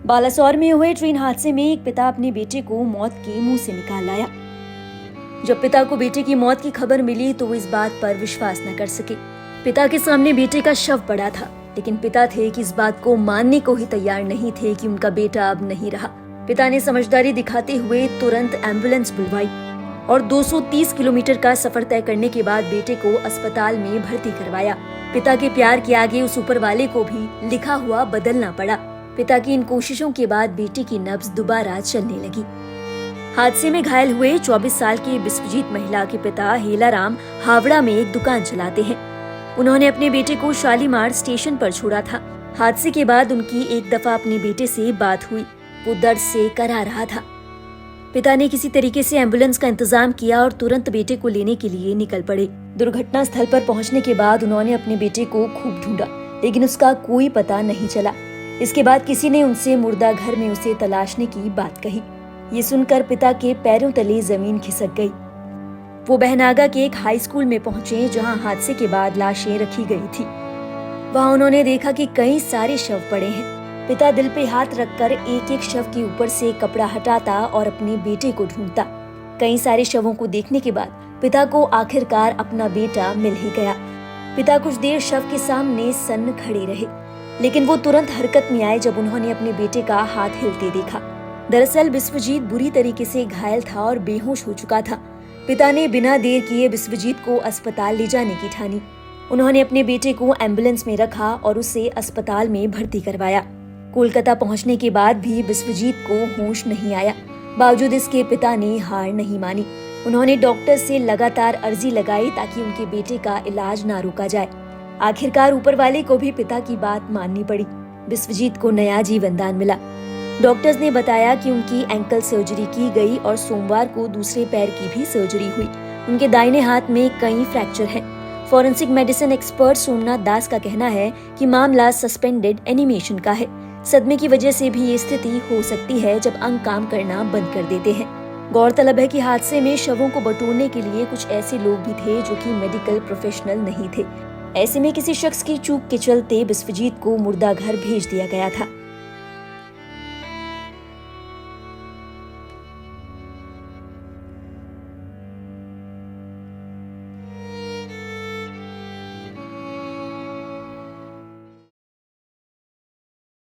बालासोर में हुए ट्रेन हादसे में एक पिता अपने बेटे को मौत के मुंह से निकाल लाया। जब पिता को बेटे की मौत की खबर मिली तो वो इस बात पर विश्वास न कर सके। पिता के सामने बेटे का शव पड़ा था, लेकिन पिता थे कि इस बात को मानने को ही तैयार नहीं थे कि उनका बेटा अब नहीं रहा। पिता ने समझदारी दिखाते हुए तुरंत एम्बुलेंस बुलवाई और 230 किलोमीटर का सफर तय करने के बाद बेटे को अस्पताल में भर्ती करवाया। पिता के प्यार के आगे उस ऊपर वाले को भी लिखा हुआ बदलना पड़ा। पिता की इन कोशिशों के बाद बेटे की नब्ज दोबारा चलने लगी। हादसे में घायल हुए 24 साल के विश्वजीत महिला के पिता हेलाराम हावड़ा में एक दुकान चलाते हैं। उन्होंने अपने बेटे को शालीमार स्टेशन पर छोड़ा था। हादसे के बाद उनकी एक दफा अपने बेटे से बात हुई। वो दर्द से करा रहा था। पिता ने किसी तरीके से एम्बुलेंस का इंतजाम किया और तुरंत बेटे को लेने के लिए निकल पड़े। दुर्घटना स्थल पर पहुंचने के बाद उन्होंने अपने बेटे को खूब ढूंढा, लेकिन उसका कोई पता नहीं चला। इसके बाद किसी ने उनसे मुर्दा घर में उसे तलाशने की बात कही। ये सुनकर पिता के पैरों तले जमीन खिसक गई। वो बहनागा के एक हाई स्कूल में पहुंचे, जहां हादसे के बाद लाशें रखी गई थी। वहां उन्होंने देखा कि कई सारे शव पड़े हैं। पिता दिल पे हाथ रखकर एक एक शव के ऊपर से कपड़ा हटाता और अपने बेटे को ढूंढता। कई सारे शवों को देखने के बाद पिता को आखिरकार अपना बेटा मिल ही गया। पिता कुछ देर शव के सामने सन्न खड़े रहे, लेकिन वो तुरंत हरकत में आए जब उन्होंने अपने बेटे का हाथ हिलते देखा। दरअसल विश्वजीत बुरी तरीके से घायल था और बेहोश हो चुका था। पिता ने बिना देर किए विश्वजीत को अस्पताल ले जाने की ठानी। उन्होंने अपने बेटे को एम्बुलेंस में रखा और उसे अस्पताल में भर्ती करवाया। कोलकाता पहुंचने के बाद भी विश्वजीत को होश नहीं आया। बावजूद इसके पिता ने हार नहीं मानी। उन्होंने डॉक्टर से लगातार अर्जी लगाई ताकि उनके बेटे का इलाज ना रोका जाए। आखिरकार ऊपर वाले को भी पिता की बात माननी पड़ी। विश्वजीत को नया जीवन दान मिला। डॉक्टर्स ने बताया कि उनकी एंकल सर्जरी की गई और सोमवार को दूसरे पैर की भी सर्जरी हुई। उनके दाहिने हाथ में कई फ्रैक्चर हैं। फॉरेंसिक मेडिसिन एक्सपर्ट सोमनाथ दास का कहना है कि मामला सस्पेंडेड एनिमेशन का है। सदमे की वजह से भी ये स्थिति हो सकती है जब अंग काम करना बंद कर देते हैं। गौरतलब है कि हादसे में शवों को बटोरने के लिए कुछ ऐसे लोग भी थे जो कि मेडिकल प्रोफेशनल नहीं थे। ऐसे में किसी शख्स की चूक के चलते विश्वजीत को मुर्दा घर भेज दिया गया था।